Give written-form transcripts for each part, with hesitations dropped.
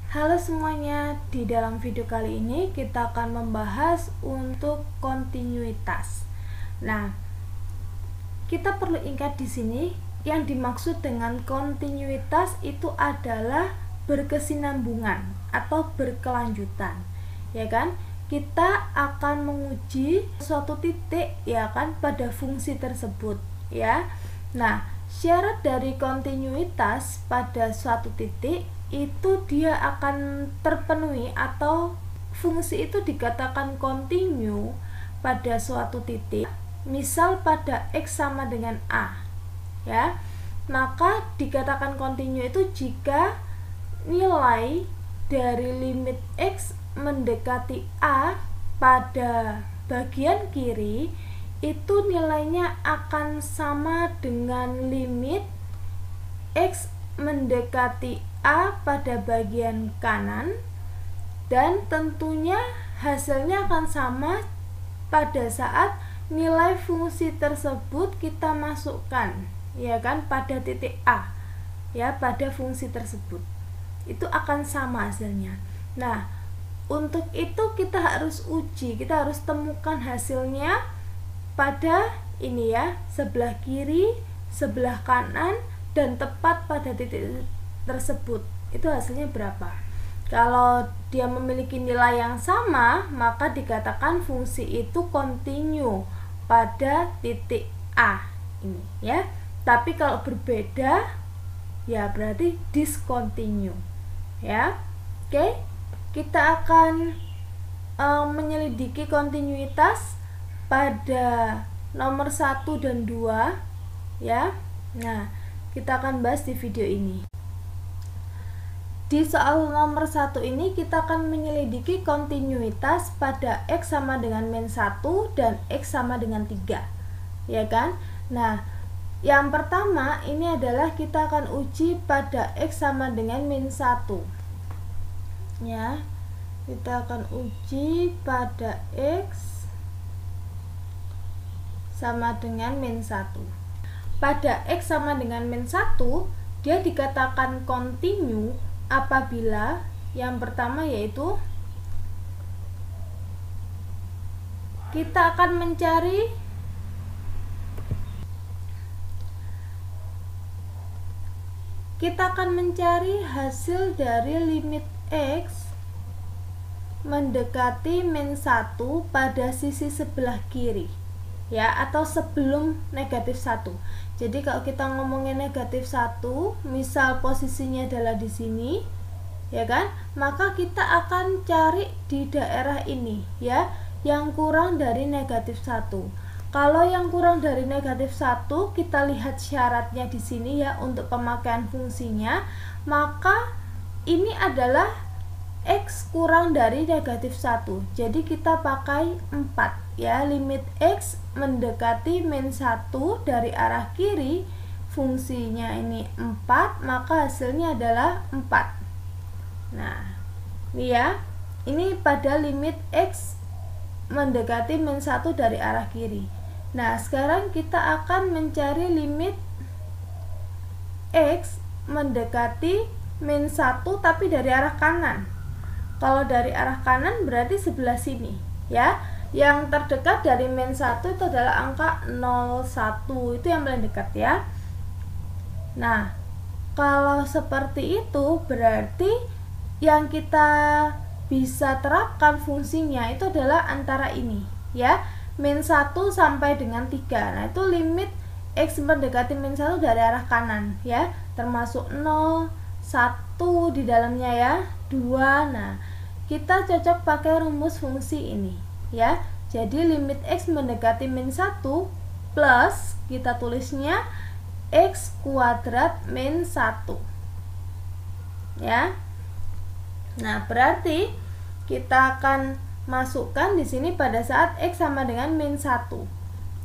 Halo semuanya, di dalam video kali ini kita akan membahas untuk kontinuitas. Nah, kita perlu ingat di sini yang dimaksud dengan kontinuitas itu adalah berkesinambungan atau berkelanjutan, ya kan? Kita akan menguji suatu titik, ya kan, pada fungsi tersebut, ya. Nah, syarat dari kontinuitas pada suatu titik itu dia akan terpenuhi atau fungsi itu dikatakan kontinu pada suatu titik, misal pada X sama dengan A, ya, maka dikatakan kontinu itu jika nilai dari limit X mendekati A pada bagian kiri itu nilainya akan sama dengan limit X mendekati A pada bagian kanan, dan tentunya hasilnya akan sama pada saat nilai fungsi tersebut kita masukkan, ya kan, pada titik A, ya, pada fungsi tersebut itu akan sama hasilnya. Nah, untuk itu kita harus uji, kita harus temukan hasilnya pada ini, ya, sebelah kiri, sebelah kanan, dan tepat pada titik tersebut itu hasilnya berapa. Kalau dia memiliki nilai yang sama, maka dikatakan fungsi itu kontinu pada titik A ini, ya. Tapi kalau berbeda, ya berarti discontinue, ya. Oke, kita akan menyelidiki kontinuitas pada nomor 1 dan 2, ya. Nah, kita akan bahas di video ini. Di soal nomor 1 ini kita akan menyelidiki kontinuitas pada X sama dengan min 1 dan X sama dengan 3, ya kan? Nah, yang pertama ini adalah kita akan uji pada X sama dengan min 1, ya. Kita akan uji pada X sama dengan min 1. Pada X sama dengan min 1 dia dikatakan kontinu apabila yang pertama yaitu kita akan mencari hasil dari limit X mendekati min 1 pada sisi sebelah kiri, ya, atau sebelum negatif 1. Jadi kalau kita ngomongin negatif 1, misal posisinya adalah di sini, ya kan, maka kita akan cari di daerah ini, ya, yang kurang dari negatif 1. Kalau yang kurang dari negatif 1, kita lihat syaratnya di sini, ya, untuk pemakaian fungsinya, maka ini adalah X kurang dari negatif 1. Jadi kita pakai 4, ya, limit X mendekati min 1 dari arah kiri, fungsinya ini 4, maka hasilnya adalah 4. Nah, ini, ya, ini pada limit X mendekati min 1 dari arah kiri. Nah, sekarang kita akan mencari limit X mendekati min 1 tapi dari arah kanan. Kalau dari arah kanan berarti sebelah sini, ya. Yang terdekat dari min 1 itu adalah angka 0,1, itu yang paling dekat, ya. Nah, kalau seperti itu berarti yang kita bisa terapkan fungsinya itu adalah antara ini, ya, min 1 sampai dengan 3. Nah, itu limit X mendekati min 1 dari arah kanan, ya, termasuk 0, 1 di dalamnya, ya, 2. Nah, kita cocok pakai rumus fungsi ini, ya. Jadi limit X mendekati min 1 plus kita tulisnya X kuadrat min 1, ya. Nah, berarti kita akan masukkan di sini pada saat X sama dengan min 1,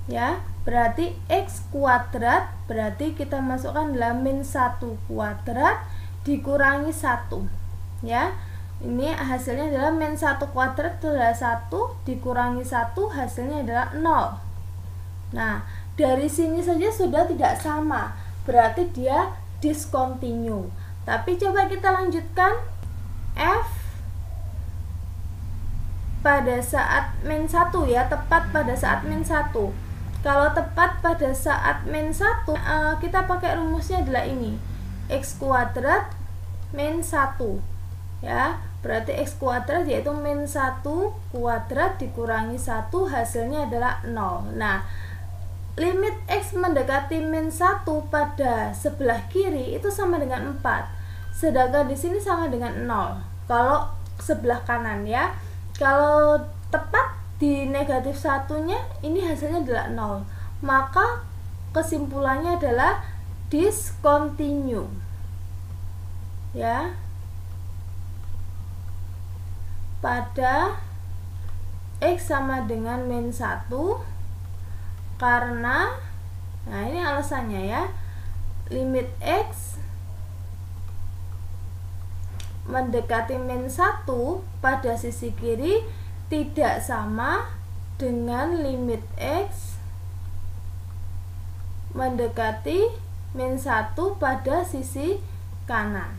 ya. Berarti X kuadrat berarti kita masukkan dalam min 1 kuadrat dikurangi 1, ya. Ini hasilnya adalah min 1 kuadrat itu adalah 1 dikurangi 1, hasilnya adalah 0. Nah, dari sini saja sudah tidak sama, berarti dia discontinue. Tapi coba kita lanjutkan. F pada saat min 1 ya, tepat pada saat min 1. Kalau tepat pada saat min 1, kita pakai rumusnya adalah ini, X kuadrat min 1 ya. Berarti X kuadrat yaitu min 1 kuadrat dikurangi 1, hasilnya adalah 0. Nah, limit X mendekati min 1 pada sebelah kiri itu sama dengan 4. Sedangkan di sini sama dengan 0 kalau sebelah kanan ya. Kalau tepat di negatif satunya, ini hasilnya adalah 0. Maka kesimpulannya adalah discontinue ya, pada X sama dengan min 1 karena, nah ini alasannya ya, limit X mendekati min 1 pada sisi kiri tidak sama dengan limit X mendekati min 1 pada sisi kanan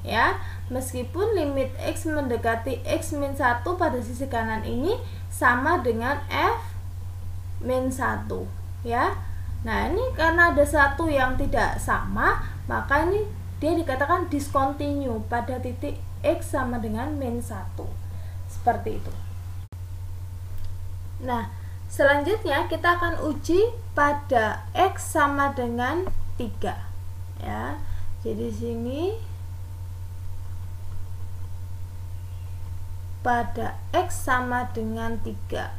ya. Meskipun limit X mendekati X min 1 pada sisi kanan ini sama dengan F min 1 ya. Nah, ini karena ada satu yang tidak sama, maka ini dia dikatakan discontinue pada titik X sama dengan min 1. Seperti itu. Nah, selanjutnya kita akan uji pada X sama dengan 3 ya. Jadi sini pada X sama dengan 3.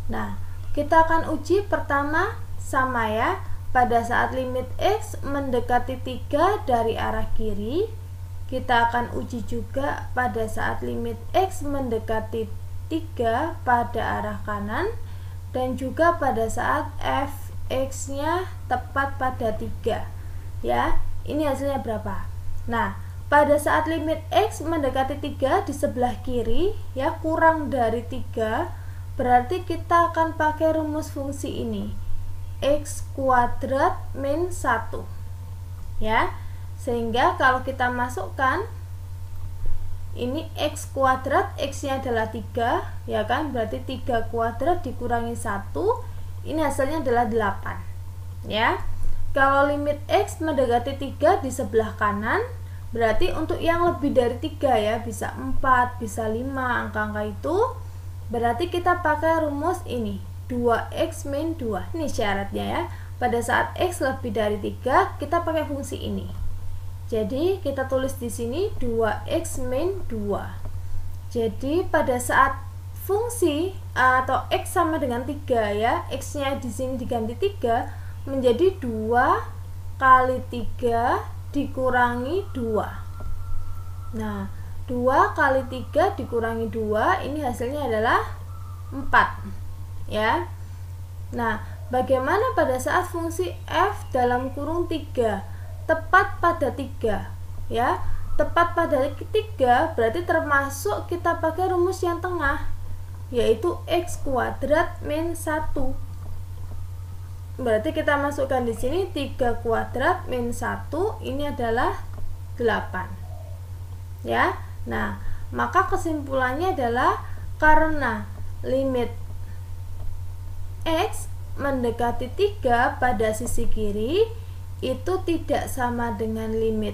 Nah, kita akan uji pertama sama ya, pada saat limit X mendekati 3 dari arah kiri. Kita akan uji juga pada saat limit X mendekati 3 pada arah kanan, dan juga pada saat Fx nya tepat pada 3 ya. Ini hasilnya berapa? Nah, pada saat limit X mendekati 3 di sebelah kiri ya, kurang dari 3, berarti kita akan pakai rumus fungsi ini, X kuadrat min 1 ya. Sehingga kalau kita masukkan ini X kuadrat, X nya adalah 3 ya kan, berarti 3 kuadrat dikurangi 1, ini hasilnya adalah 8 ya. Kalau limit X mendekati 3 di sebelah kanan, berarti untuk yang lebih dari 3 ya, bisa 4, bisa 5, angka-angka itu, berarti kita pakai rumus ini, 2x min 2. Ini syaratnya ya. Pada saat X lebih dari 3, kita pakai fungsi ini. Jadi kita tulis di sini 2x min 2. Jadi pada saat fungsi atau X sama dengan 3 ya, X nya di sini diganti 3 menjadi 2 kali 3 dikurangi 2. Nah, 2 kali 3 dikurangi 2, ini hasilnya adalah 4 ya. Nah, bagaimana pada saat fungsi f dalam kurung 3 tepat pada 3 ya? Tepat pada 3 berarti termasuk kita pakai rumus yang tengah, yaitu x kuadrat min 1. Berarti kita masukkan di sini 3 kuadrat min 1, ini adalah 8 ya. Nah, maka kesimpulannya adalah karena limit X mendekati 3 pada sisi kiri itu tidak sama dengan limit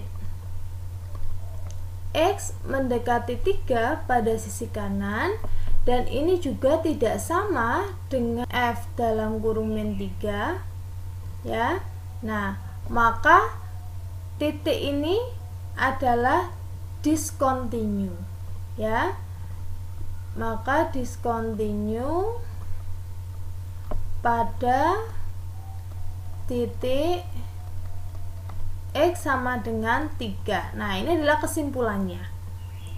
X mendekati 3 pada sisi kanan, dan ini juga tidak sama dengan F dalam kurung min 3 ya. Nah, maka titik ini adalah discontinue ya. Maka discontinue pada titik X sama dengan 3. Nah, ini adalah kesimpulannya.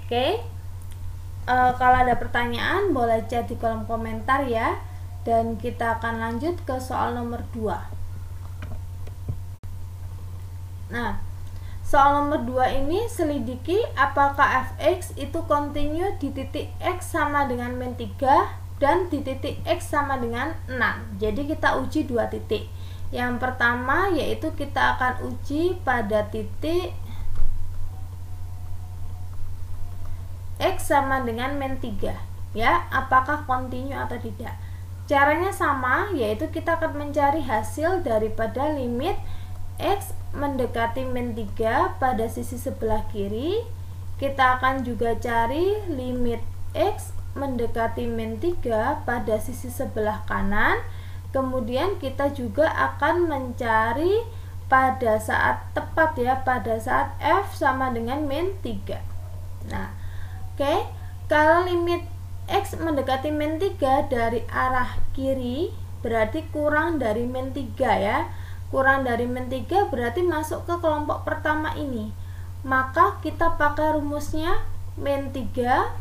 Oke. Kalau ada pertanyaan boleh chat di kolom komentar ya. Dan kita akan lanjut ke soal nomor 2. Nah, soal nomor 2 ini selidiki apakah fx itu continue di titik X sama dengan min 3 dan di titik X sama dengan 6. Jadi kita uji dua titik. Yang pertama yaitu kita akan uji pada titik X sama dengan min 3, ya, apakah kontinu atau tidak. Caranya sama, yaitu kita akan mencari hasil daripada limit X mendekati min 3 pada sisi sebelah kiri. Kita akan juga cari limit X mendekati min 3 pada sisi sebelah kanan. Kemudian kita juga akan mencari pada saat tepat, ya, pada saat F sama dengan min 3. Nah, oke, kalau limit X mendekati min 3 dari arah kiri berarti kurang dari min 3, ya. Kurang dari min 3 berarti masuk ke kelompok pertama ini. Maka kita pakai rumusnya min 3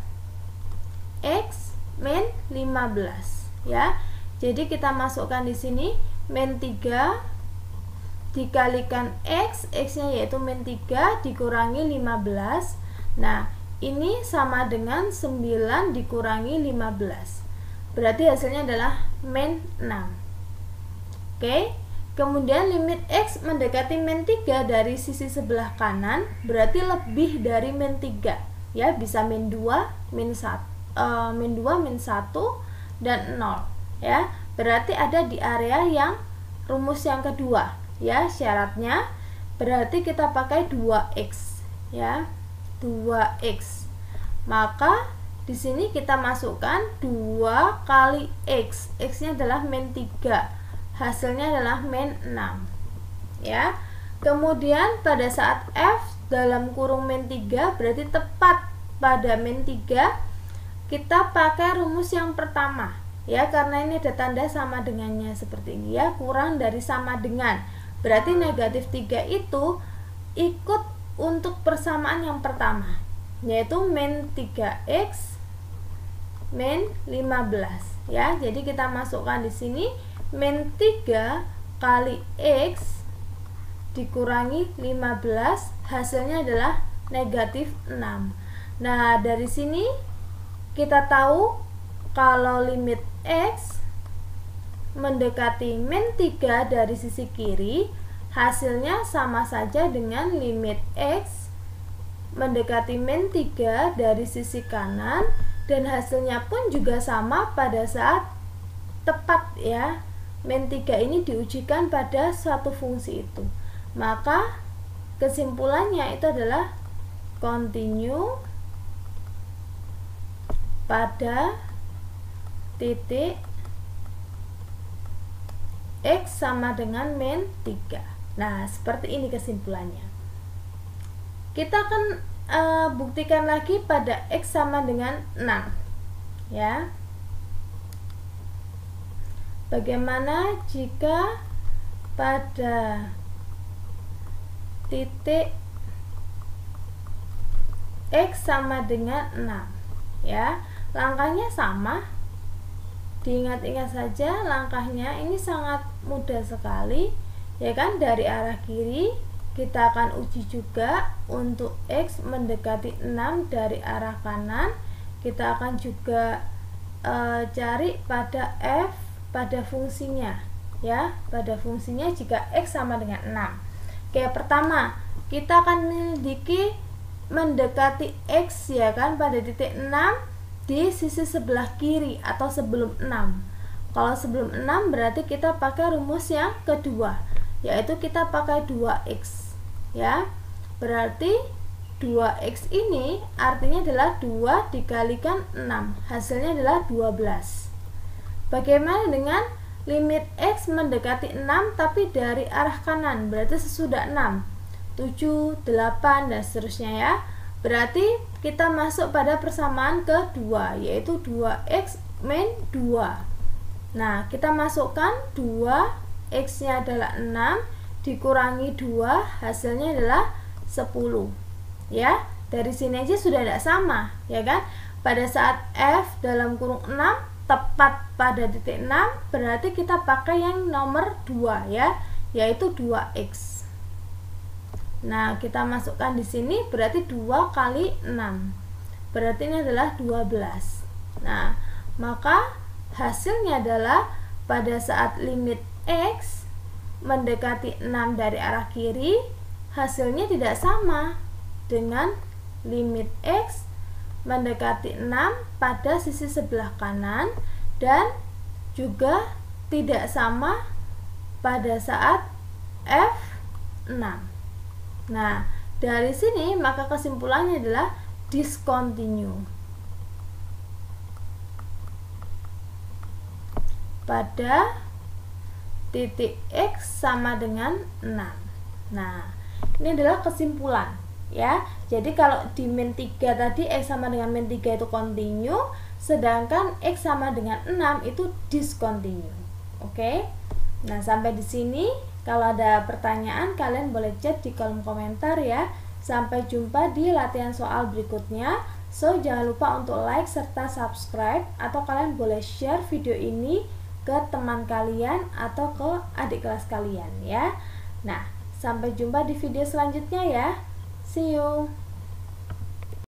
X min 15, ya. Jadi kita masukkan di sini min 3 dikalikan X, X-nya yaitu min 3 dikurangi 15. Nah, ini sama dengan 9 dikurangi 15. Berarti hasilnya adalah min 6. Oke. Kemudian limit X mendekati min 3 dari sisi sebelah kanan berarti lebih dari min 3. Ya, bisa min 2, min 1, min 1 dan 0, ya. Berarti ada di area yang rumus yang kedua, ya. Syaratnya berarti kita pakai 2X, ya. 2X. Maka di sini kita masukkan 2 kali X. X-nya adalah min 3. Hasilnya adalah min 6. Ya. Kemudian pada saat F dalam kurung min 3 berarti tepat pada min 3, kita pakai rumus yang pertama. Ya, karena ini ada tanda sama dengannya seperti ini, ya, kurang dari sama dengan. Berarti negatif 3 itu ikut untuk persamaan yang pertama, yaitu min 3X min 15, ya. Jadi kita masukkan di sini min 3 kali X dikurangi 15, hasilnya adalah negatif 6. Nah, dari sini kita tahu kalau limit X mendekati min 3 dari sisi kiri, hasilnya sama saja dengan limit X mendekati min 3 dari sisi kanan, dan hasilnya pun juga sama pada saat tepat, ya. Min 3 ini diujikan pada suatu fungsi itu. Maka kesimpulannya itu adalah continue pada titik X sama dengan min 3. Nah, seperti ini kesimpulannya. Kita akan buktikan lagi pada X sama dengan 6, ya. Bagaimana jika pada titik X sama dengan 6, ya. Langkahnya sama. Diingat-ingat saja langkahnya, ini sangat mudah sekali, ya kan. Dari arah kiri kita akan uji juga untuk X mendekati 6 dari arah kanan. Kita akan juga cari pada F pada fungsinya, ya, pada fungsinya jika X sama dengan 6. Oke, pertama kita akan menyelidiki mendekati X, ya kan, pada titik 6 di sisi sebelah kiri atau sebelum 6. Kalau sebelum 6 berarti kita pakai rumus yang kedua, yaitu kita pakai 2X, ya. Berarti 2X ini artinya adalah 2 dikalikan 6, hasilnya adalah 12. Bagaimana dengan limit X mendekati 6 tapi dari arah kanan? Berarti sesudah 6, 7, 8 dan seterusnya, ya. Berarti kita masuk pada persamaan kedua, yaitu 2X min 2. Nah, kita masukkan 2, X-nya adalah 6 dikurangi 2, hasilnya adalah 10, ya. Dari sini aja sudah tidak sama, ya kan. Pada saat F dalam kurung 6 tepat pada titik 6, berarti kita pakai yang nomor 2, ya, yaitu 2X. Nah, kita masukkan di sini berarti 2 kali 6. Berarti ini adalah 12. Nah, maka hasilnya adalah pada saat limit X mendekati 6 dari arah kiri, hasilnya tidak sama dengan limit X mendekati 6 pada sisi sebelah kanan dan juga tidak sama pada saat F6. Nah, dari sini maka kesimpulannya adalah discontinue pada titik X sama dengan 6. Nah, ini adalah kesimpulan ya. Jadi kalau di min 3 tadi X sama dengan min 3 itu continue, sedangkan X sama dengan 6 itu discontinue. Oke. Nah, sampai di sini. Kalau ada pertanyaan kalian boleh chat di kolom komentar ya. Sampai jumpa di latihan soal berikutnya. So, jangan lupa untuk like serta subscribe, atau kalian boleh share video ini ke teman kalian atau ke adik kelas kalian ya. Nah, sampai jumpa di video selanjutnya ya. See you.